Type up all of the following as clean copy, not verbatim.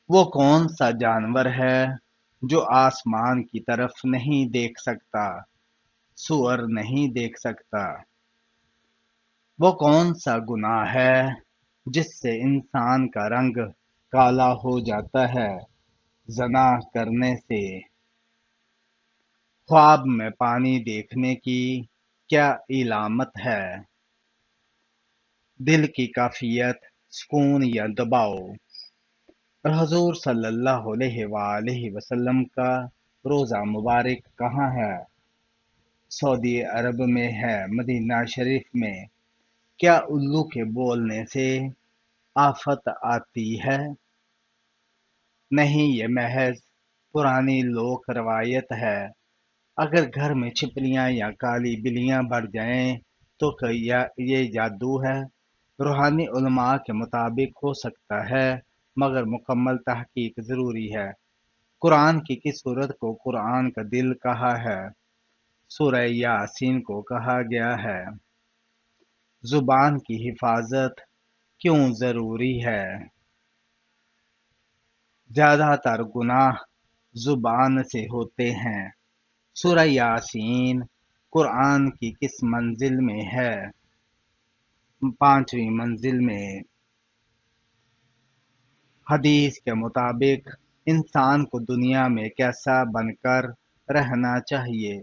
وہ کون سا جانور ہے جو آسمان کی طرف نہیں دیکھ سکتا، سور نہیں دیکھ سکتا؟ وہ کون سا گناہ ہے جس سے انسان کا رنگ کالا ہو جاتا ہے زنا کرنے سے؟ خواب میں پانی دیکھنے کی کیا علامت ہے؟ دل کی کیفیت سکون یا دباؤ؟ اور حضور صلی اللہ علیہ وآلہ وسلم کا روزہ مبارک کہاں ہے؟ سعودی عرب میں ہے، مدینہ شریف میں۔ کیا الو کے بولنے سے آفت آتی ہے؟ نہیں، یہ محض پرانی لوک روایت ہے۔ اگر گھر میں چھپکلیاں یا کالی بلیاں بڑھ جائیں تو کیا یہ جادو ہے؟ روحانی علماء کے مطابق ہو سکتا ہے، مگر مکمل تحقیق ضروری ہے۔ قرآن کی کس سورت کو قرآن کا دل کہا ہے؟ سورہ یاسین کو کہا گیا ہے۔ زبان کی حفاظت کیوں ضروری ہے؟ زیادہ تر گناہ زبان سے ہوتے ہیں۔ سورہ یاسین قرآن کی کس منزل میں ہے؟ 5ویں منزل میں۔ حدیث کے مطابق انسان کو دنیا میں کیسا بن کر رہنا چاہیے؟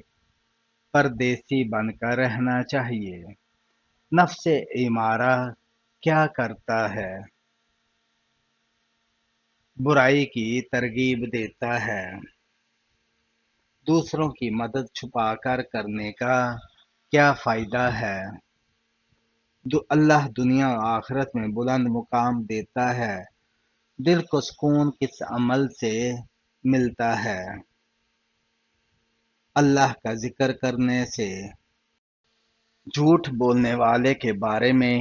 پردیسی بن کر رہنا چاہیے۔ نفس امارہ کیا کرتا ہے؟ برائی کی ترغیب دیتا ہے۔ دوسروں کی مدد چھپا کر کرنے کا کیا فائدہ ہے؟ اللہ دنیا و آخرت میں بلند مقام دیتا ہے۔ دل کو سکون کس عمل سے ملتا ہے؟ اللہ کا ذکر کرنے سے۔ جھوٹ بولنے والے کے بارے میں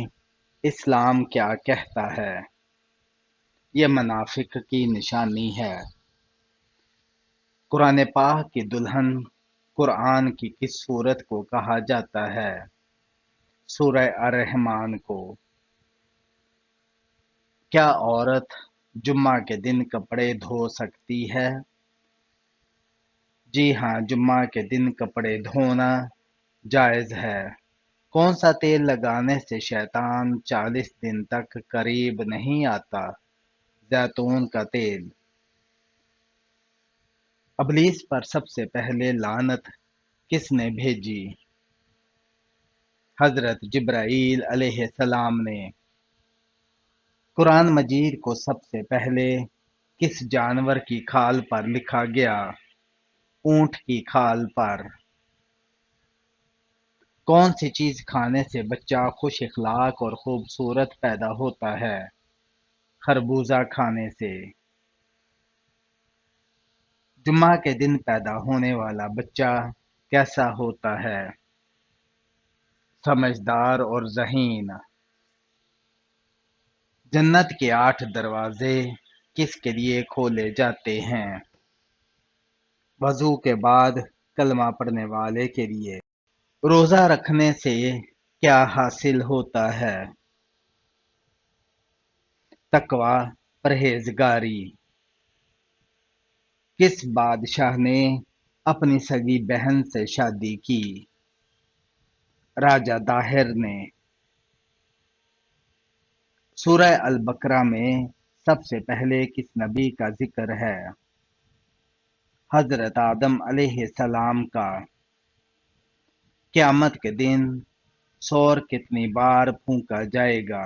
اسلام کیا کہتا ہے؟ یہ منافق کی نشانی ہے۔ قرآن پاک کی دلہن قرآن کی کس سورت کو کہا جاتا ہے؟ سورہ الرحمن کو۔ کیا عورت جمعہ کے دن کپڑے دھو سکتی ہے؟ جی ہاں، جمعہ کے دن کپڑے دھونا جائز ہے۔ کون سا تیل لگانے سے شیطان 40 دن تک قریب نہیں آتا؟ زیتون کا تیل۔ ابلیس پر سب سے پہلے لعنت کس نے بھیجی؟ حضرت جبرائیل علیہ السلام نے۔ قرآن مجید کو سب سے پہلے کس جانور کی کھال پر لکھا گیا؟ اونٹ کی کھال پر۔ کون سی چیز کھانے سے بچہ خوش اخلاق اور خوبصورت پیدا ہوتا ہے؟ خربوزہ کھانے سے۔ جمعہ کے دن پیدا ہونے والا بچہ کیسا ہوتا ہے؟ سمجھدار اور ذہین۔ جنت کے 8 دروازے کس کے لیے کھولے جاتے ہیں؟ وضو کے بعد کلمہ پڑھنے والے کے لیے۔ روزہ رکھنے سے کیا حاصل ہوتا ہے؟ تقوی، پرہیزگاری۔ کس بادشاہ نے اپنی سگی بہن سے شادی کی؟ راجہ داہر نے۔ سورہ البقرہ میں سب سے پہلے کس نبی کا ذکر ہے؟ حضرت آدم علیہ السلام کا۔ قیامت کے دن سور کتنی بار پھونکا جائے گا؟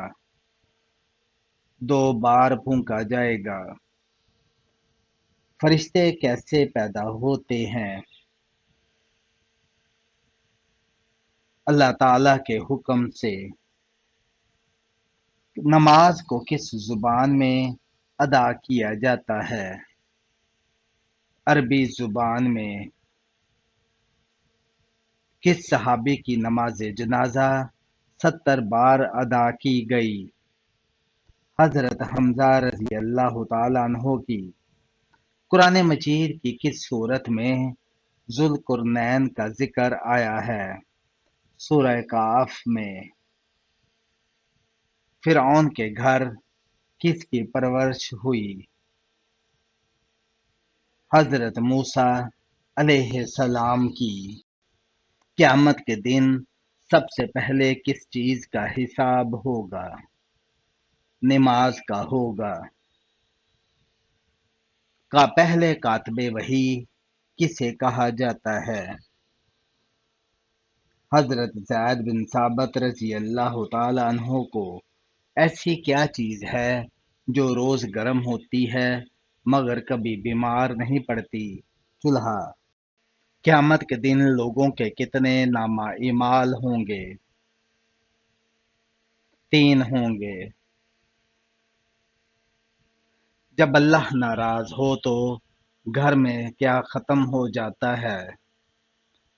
2 بار پھونکا جائے گا۔ فرشتے کیسے پیدا ہوتے ہیں؟ اللہ تعالی کے حکم سے۔ نماز کو کس زبان میں ادا کیا جاتا ہے؟ عربی زبان میں۔ کس صحابی کی نماز جنازہ 70 بار ادا کی گئی؟ حضرت حمزہ رضی اللہ تعالیٰ عنہ کی۔ قرآن مجید کی کس سورت میں ذوالقرنین کا ذکر آیا ہے؟ سورہ کہف میں۔ فرعون کے گھر کس کی پرورش ہوئی؟ حضرت موسیٰ علیہ السلام کی قیامت کے دن سب سے پہلے کس چیز کا حساب ہوگا؟ نماز کا ہوگا۔ کا پہلے کاتب وحی کسے کہا جاتا ہے؟ حضرت زید بن ثابت رضی اللہ تعالی عنہ کو ایسی کیا چیز ہے جو روز گرم ہوتی ہے مگر کبھی بیمار نہیں پڑتی؟ چولہا۔ قیامت کے دن لوگوں کے کتنے نامہ اعمال ہوں گے؟ 3 ہوں گے۔ جب اللہ ناراض ہو تو گھر میں کیا ختم ہو جاتا ہے؟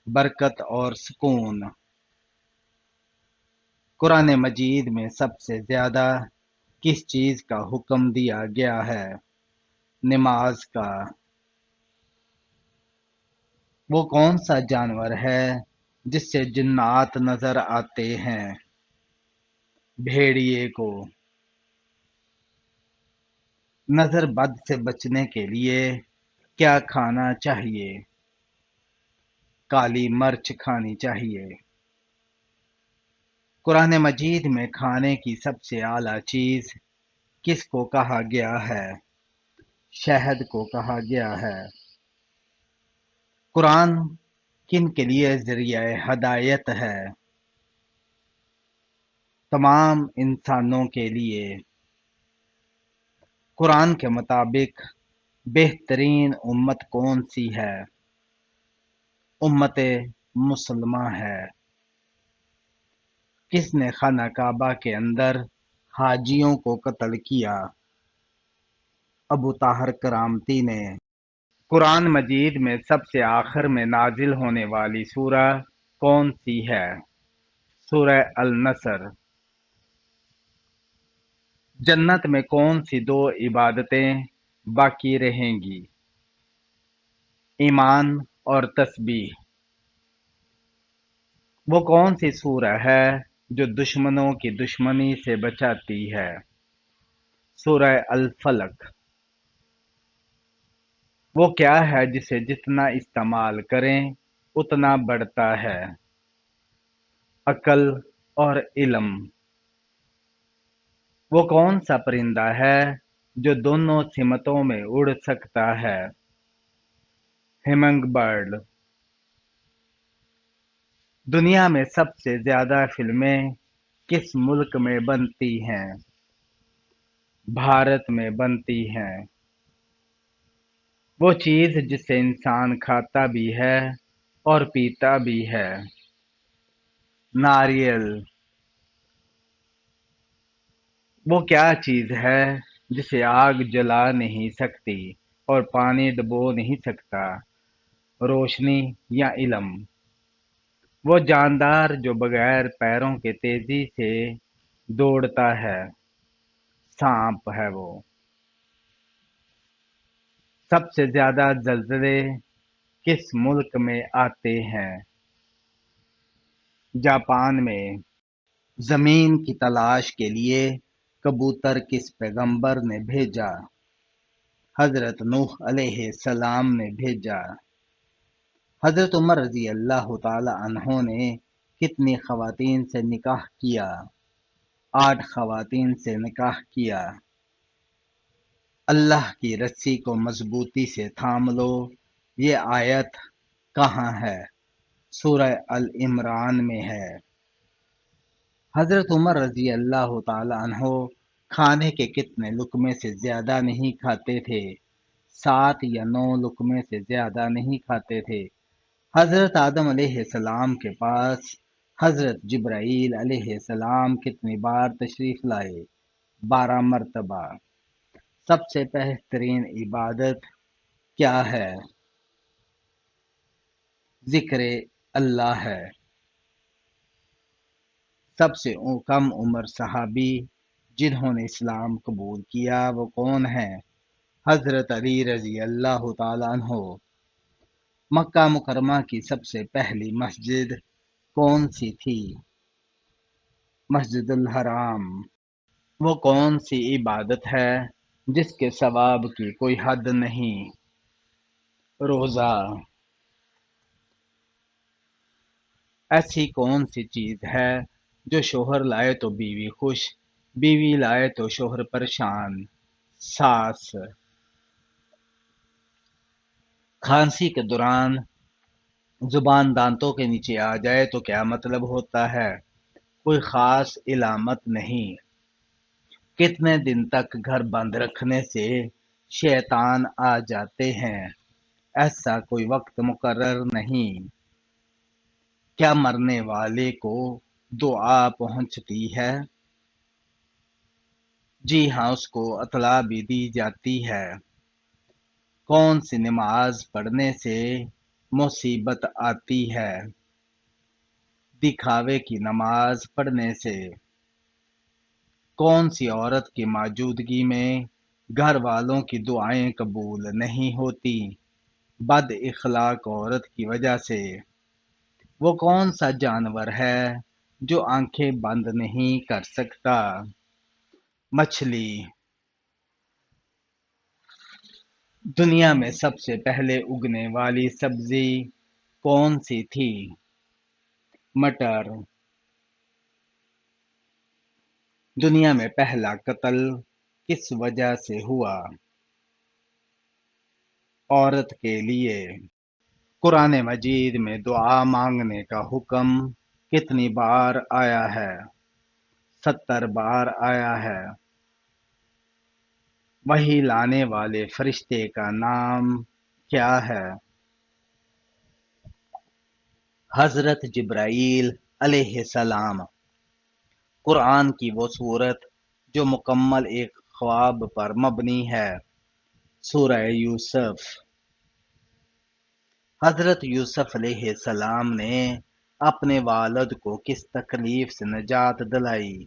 برکت اور سکون۔ قرآن مجید میں سب سے زیادہ کس چیز کا حکم دیا گیا ہے؟ نماز کا۔ وہ کون سا جانور ہے جس سے جنات نظر آتے ہیں؟ بھیڑیے کو۔ نظر بد سے بچنے کے لیے کیا کھانا چاہیے؟ کالی مرچ کھانی چاہیے۔ قرآن مجید میں کھانے کی سب سے اعلیٰ چیز کس کو کہا گیا ہے؟ شہد کو کہا گیا ہے۔ قرآن کن کے لیے ذریعہ ہدایت ہے؟ تمام انسانوں کے لیے۔ قرآن کے مطابق بہترین امت کون سی ہے؟ امت مسلمہ ہے۔ کس نے خانہ کعبہ کے اندر حاجیوں کو قتل کیا؟ ابو طاہر کرامتی نے۔ قرآن مجید میں سب سے آخر میں نازل ہونے والی سورہ کون سی ہے؟ سورہ النصر۔ جنت میں کون سی 2 عبادتیں باقی رہیں گی؟ ایمان اور تسبیح۔ وہ کون سی سورہ ہے جو دشمنوں کی دشمنی سے بچاتی ہے؟ سورہ الفلق۔ وہ کیا ہے جسے جتنا استعمال کریں اتنا بڑھتا ہے؟ عقل اور علم۔ وہ کون سا پرندہ ہے جو دونوں سمتوں میں اڑ سکتا ہے؟ Humming bird. دنیا میں سب سے زیادہ فلمیں کس ملک میں بنتی ہیں؟ بھارت میں بنتی ہیں۔ وہ چیز جسے انسان کھاتا بھی ہے اور پیتا بھی ہے؟ ناریل۔ وہ کیا چیز ہے جسے آگ جلا نہیں سکتی اور پانی ڈبو نہیں سکتا؟ روشنی یا علم۔ وہ جاندار جو بغیر پیروں کے تیزی سے دوڑتا ہے؟ سانپ ہے وہ۔ سب سے زیادہ زلزلے کس ملک میں آتے ہیں؟ جاپان میں۔ زمین کی تلاش کے لیے کبوتر کس پیغمبر نے بھیجا؟ حضرت نوح علیہ السلام نے بھیجا۔ حضرت عمر رضی اللہ تعالی عنہ نے کتنی خواتین سے نکاح کیا؟ 8 خواتین سے نکاح کیا۔ اللہ کی رسی کو مضبوطی سے تھام لو، یہ آیت کہاں ہے؟ سورہ ال عمران میں ہے۔ حضرت عمر رضی اللہ تعالی عنہ کھانے کے کتنے لقمے سے زیادہ نہیں کھاتے تھے؟ 7 یا 9 لقمے سے زیادہ نہیں کھاتے تھے۔ حضرت آدم علیہ السلام کے پاس حضرت جبرائیل علیہ السلام کتنی بار تشریف لائے؟ 12 مرتبہ۔ سب سے بہترین عبادت کیا ہے؟ ذکر اللہ ہے۔ سب سے کم عمر صحابی جنہوں نے اسلام قبول کیا وہ کون ہیں؟ حضرت علی رضی اللہ تعالی عنہ۔ مکہ مکرمہ کی سب سے پہلی مسجد کون سی تھی؟ مسجد الحرام۔ وہ کون سی عبادت ہے جس کے ثواب کی کوئی حد نہیں؟ روزہ ایسی کون سی چیز ہے جو شوہر لائے تو بیوی خوش، بیوی لائے تو شوہر پریشان؟ ساس کھانسی کے دوران زبان دانتوں کے نیچے آ جائے تو کیا مطلب ہوتا ہے؟ کوئی خاص علامت نہیں۔ کتنے دن تک گھر بند رکھنے سے شیطان آ جاتے ہیں؟ ایسا کوئی وقت مقرر نہیں۔ کیا مرنے والے کو دعا پہنچتی ہے؟ جی ہاں، اس کو اطلاع بھی دی جاتی ہے۔ کون سی نماز پڑھنے سے مصیبت آتی ہے؟ دکھاوے کی نماز پڑھنے سے۔ کون سی عورت کی موجودگی میں گھر والوں کی دعائیں قبول نہیں ہوتی؟ بد اخلاق عورت کی وجہ سے۔ وہ کون سا جانور ہے جو آنکھیں بند نہیں کر سکتا؟ مچھلی۔ دنیا میں سب سے پہلے اگنے والی سبزی کون سی تھی؟ مٹر۔ دنیا میں پہلا قتل کس وجہ سے ہوا؟ عورت کے لیے۔ قرآن مجید میں دعا مانگنے کا حکم کتنی بار آیا ہے؟ 70 بار آیا ہے۔ وحی لانے والے فرشتے کا نام کیا ہے؟ حضرت جبرائیل علیہ السلام۔ قرآن کی وہ سورت جو مکمل ایک خواب پر مبنی ہے۔ سورہ یوسف۔ حضرت یوسف علیہ السلام نے اپنے والد کو کس تکلیف سے نجات دلائی؟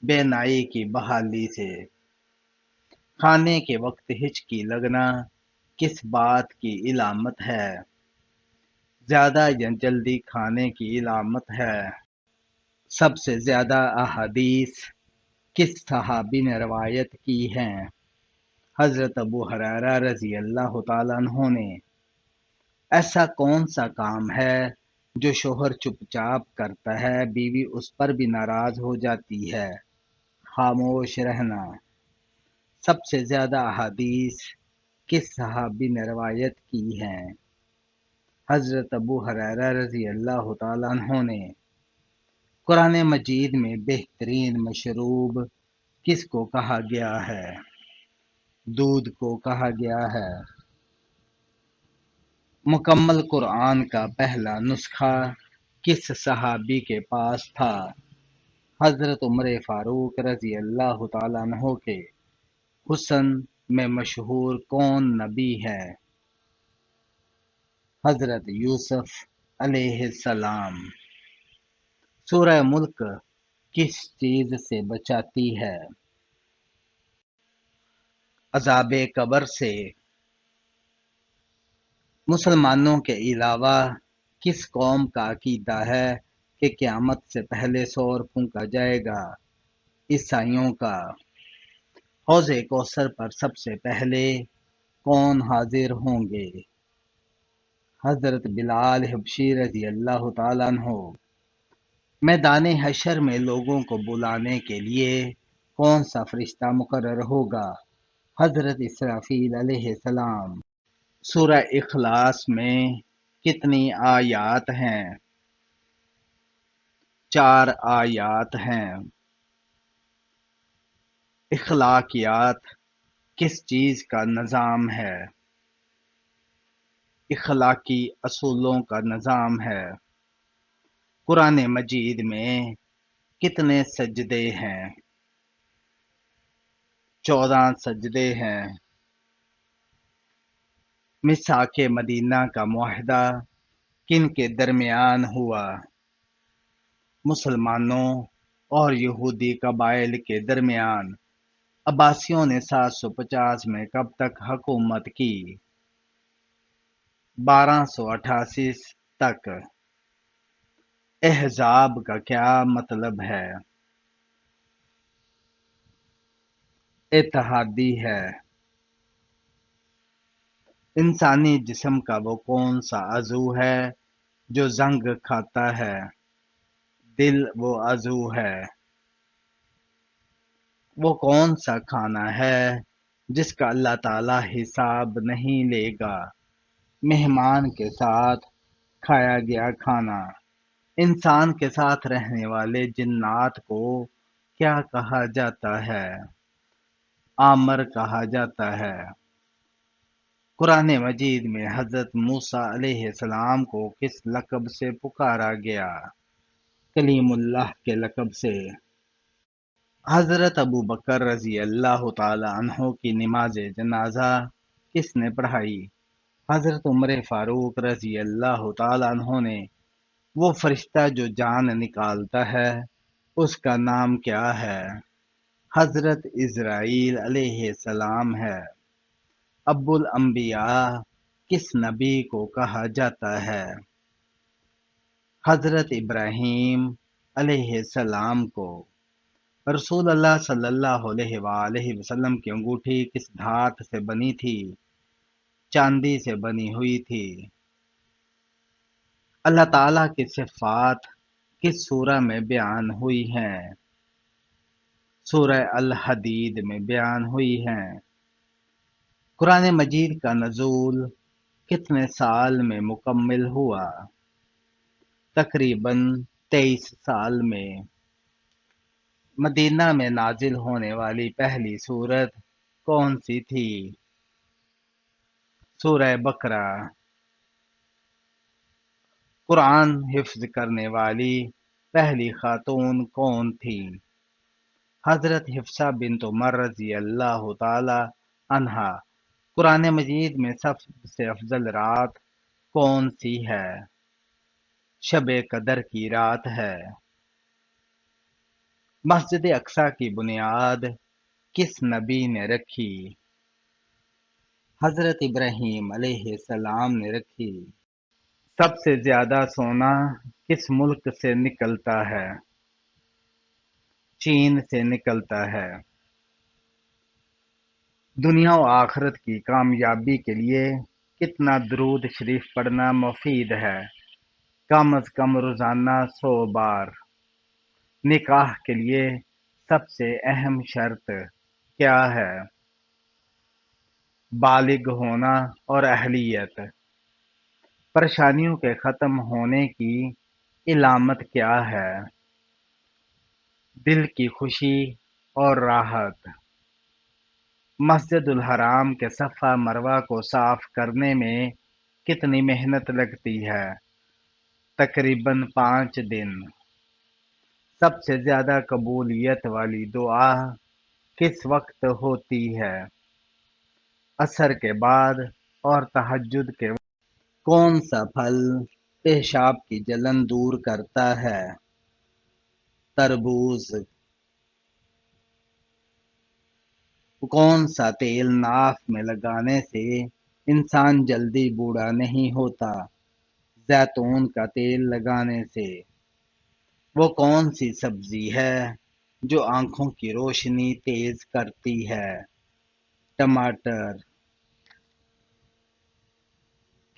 بے نائی کی بحالی سے۔ کھانے کے وقت ہچکی لگنا کس بات کی علامت ہے؟ زیادہ یا جلدی کھانے کی علامت ہے۔ سب سے زیادہ احادیث کس صحابی نے روایت کی ہیں؟ حضرت ابو ہریرہ رضی اللہ تعالیٰ عنہ نے۔ ایسا کون سا کام ہے جو شوہر چپ چاپ کرتا ہے بیوی اس پر بھی ناراض ہو جاتی ہے؟ خاموش رہنا۔ سب سے زیادہ احادیث کس صحابی نے روایت کی ہیں؟ حضرت ابو ہریرہ رضی اللہ تعالیٰ عنہ نے۔ قرآن مجید میں بہترین مشروب کس کو کہا گیا ہے؟ دودھ کو کہا گیا ہے۔ مکمل قرآن کا پہلا نسخہ کس صحابی کے پاس تھا؟ حضرت عمر فاروق رضی اللہ تعالیٰ عنہ کے۔ حسن میں مشہور کون نبی ہے؟ حضرت یوسف علیہ السلام۔ سورہ ملک کس چیز سے بچاتی ہے؟ عذاب قبر سے۔ مسلمانوں کے علاوہ کس قوم کا عقیدہ ہے کہ قیامت سے پہلے سور پھونکا جائے گا؟ عیسائیوں کا۔ حوض کوثر پر سب سے پہلے کون حاضر ہوں گے؟ حضرت بلال حبشی رضی اللہ تعالیٰ عنہ۔ میدان حشر میں لوگوں کو بلانے کے لیے کون سا فرشتہ مقرر ہوگا؟ حضرت اسرافیل علیہ السلام۔ سورہ اخلاص میں کتنی آیات ہیں؟ 4 آیات ہیں۔ اخلاقیات کس چیز کا نظام ہے؟ اخلاقی اصولوں کا نظام ہے۔ قرآن مجید میں کتنے سجدے ہیں؟ 14 سجدے ہیں۔ میثاق مدینہ کا معاہدہ کن کے درمیان ہوا؟ مسلمانوں اور یہودی قبائل کے درمیان۔ عباسیوں نے 750 میں کب تک حکومت کی؟ 1288 تک۔ احزاب کا کیا مطلب ہے؟ اتحادی ہے۔ انسانی جسم کا وہ کون سا عضو ہے جو زنگ کھاتا ہے؟ دل وہ عضو ہے۔ وہ کون سا کھانا ہے جس کا اللہ تعالی حساب نہیں لے گا؟ مہمان کے ساتھ کھایا گیا کھانا۔ انسان کے ساتھ رہنے والے جنات کو کیا کہا جاتا ہے؟ آمر کہا جاتا ہے۔ قرآن مجید میں حضرت موسیٰ علیہ السلام کو کس لقب سے پکارا گیا؟ کلیم اللہ کے لقب سے۔ حضرت ابو بکر رضی اللہ تعالی عنہ کی نماز جنازہ کس نے پڑھائی؟ حضرت عمر فاروق رضی اللہ تعالی عنہ نے۔ وہ فرشتہ جو جان نکالتا ہے اس کا نام کیا ہے؟ حضرت اسرائیل علیہ السلام ہے۔ ابو الانبیاء کس نبی کو کہا جاتا ہے؟ حضرت ابراہیم علیہ السلام کو۔ رسول اللہ صلی اللہ علیہ وآلہ وسلم کی انگوٹھی کس دھات سے بنی تھی؟ چاندی سے بنی ہوئی تھی۔ اللہ تعالیٰ کی صفات کس سورہ میں بیان ہوئی ہیں؟ سورہ الحدید میں بیان ہوئی ہیں۔ قرآن مجید کا نزول کتنے سال میں مکمل ہوا؟ تقریباً 23 سال میں۔ مدینہ میں نازل ہونے والی پہلی سورت کون سی تھی؟ سورہ بقرہ۔ قرآن حفظ کرنے والی پہلی خاتون کون تھی؟ حضرت حفصہ بنت عمر رضی اللہ تعالی عنہا۔ قرآن مجید میں سب سے افضل رات کون سی ہے؟ شب قدر کی رات ہے۔ مسجد اقصی کی بنیاد کس نبی نے رکھی؟ حضرت ابراہیم علیہ السلام نے رکھی۔ سب سے زیادہ سونا کس ملک سے نکلتا ہے؟ چین سے نکلتا ہے۔ دنیا و آخرت کی کامیابی کے لیے کتنا درود شریف پڑھنا مفید ہے؟ کم از کم روزانہ 100 بار۔ نکاح کے لیے سب سے اہم شرط کیا ہے؟ بالغ ہونا اور اہلیت۔ پریشانیوں کے ختم ہونے کی علامت کیا ہے؟ دل کی خوشی اور راحت۔ مسجد الحرام کے صفا مروہ کو صاف کرنے میں کتنی محنت لگتی ہے؟ تقریباً 5 دن۔ سب سے زیادہ قبولیت والی دعا کس وقت ہوتی ہے؟ عصر کے بعد اور تہجد کے وقت۔ کون سا پھل پیشاب کی جلن دور کرتا ہے؟ تربوز۔ کون سا تیل ناف میں لگانے سے انسان جلدی بوڑھا نہیں ہوتا؟ زیتون کا تیل لگانے سے۔ وہ کون سی سبزی ہے جو آنکھوں کی روشنی تیز کرتی ہے؟ ٹماٹر۔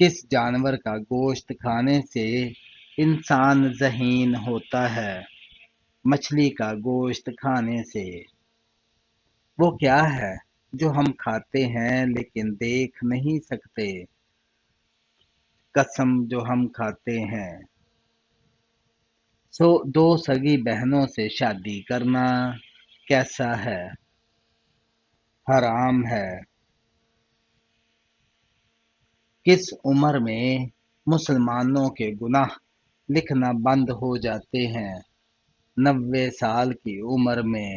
کس جانور کا گوشت کھانے سے انسان ذہین ہوتا ہے؟ مچھلی کا گوشت کھانے سے۔ وہ کیا ہے جو ہم کھاتے ہیں لیکن دیکھ نہیں سکتے؟ قسم جو ہم کھاتے ہیں۔ دو سگی بہنوں سے شادی کرنا کیسا ہے؟ حرام ہے۔ کس عمر میں مسلمانوں کے گناہ لکھنا بند ہو جاتے ہیں؟ 90 سال کی عمر میں۔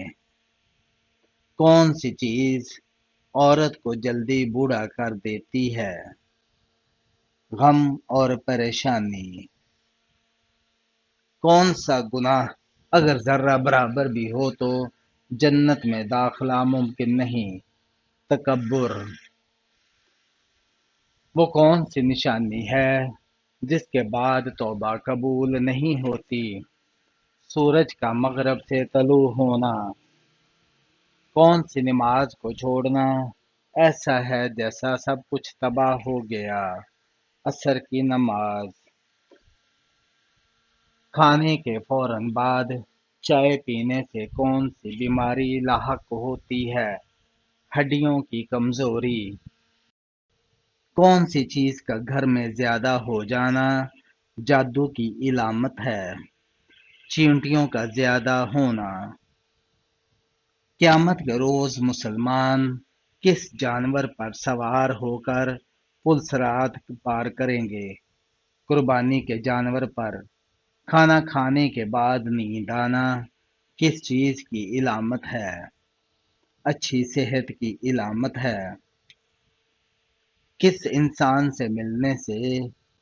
کون سی چیز عورت کو جلدی بوڑھا کر دیتی ہے؟ غم اور پریشانی۔ کون سا گناہ اگر ذرہ برابر بھی ہو تو جنت میں داخلہ ممکن نہیں؟ تکبر۔ وہ کون سی نشانی ہے جس کے بعد توبہ قبول نہیں ہوتی؟ سورج کا مغرب سے طلوع ہونا۔ کون سی نماز کو چھوڑنا ایسا ہے جیسا سب کچھ تباہ ہو گیا۔ عصر کی نماز کھانے کے فوراً بعد چائے پینے سے کون سی بیماری لاحق ہوتی ہے؟ ہڈیوں کی کمزوری۔ کون سی چیز کا گھر میں زیادہ ہو جانا جادو کی علامت ہے؟ چیونٹیوں کا زیادہ ہونا۔ قیامت کے روز مسلمان کس جانور پر سوار ہو کر پلصراط پار کریں گے؟ قربانی کے جانور پر۔ کھانا کھانے کے بعد نیند آنا کس چیز کی علامت ہے؟ اچھی صحت کی علامت ہے۔ کس انسان سے ملنے سے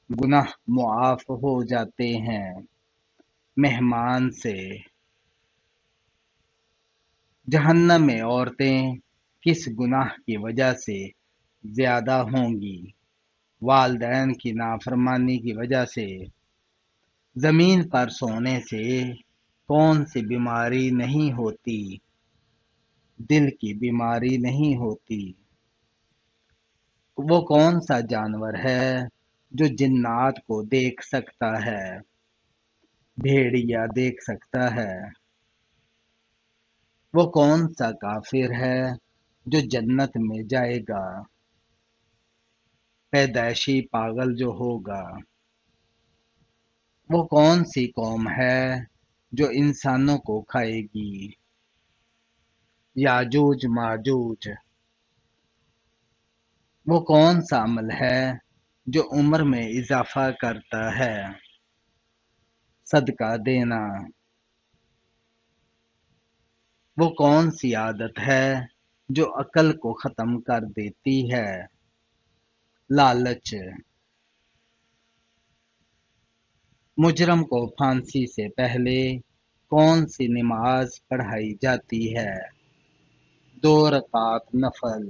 گناہ معاف ہو جاتے ہیں؟ مہمان سے۔ جہنم میں عورتیں کس گناہ کی وجہ سے زیادہ ہوں گی؟ والدین کی نافرمانی کی وجہ سے۔ زمین پر سونے سے کون سی بیماری نہیں ہوتی؟ دل کی بیماری نہیں ہوتی۔ وہ کون سا جانور ہے جو جنات کو دیکھ سکتا ہے؟ بھیڑیا دیکھ سکتا ہے۔ وہ کون سا کافر ہے جو جنت میں جائے گا؟ پیدائشی پاگل جو ہوگا۔ وہ کون سی قوم ہے جو انسانوں کو کھائے گی؟ یاجوج ماجوج۔ وہ کون سا عمل ہے جو عمر میں اضافہ کرتا ہے؟ صدقہ دینا۔ وہ کون سی عادت ہے جو عقل کو ختم کر دیتی ہے؟ لالچ۔ مجرم کو پھانسی سے پہلے کون سی نماز پڑھائی جاتی ہے؟ 2 رکعت نفل۔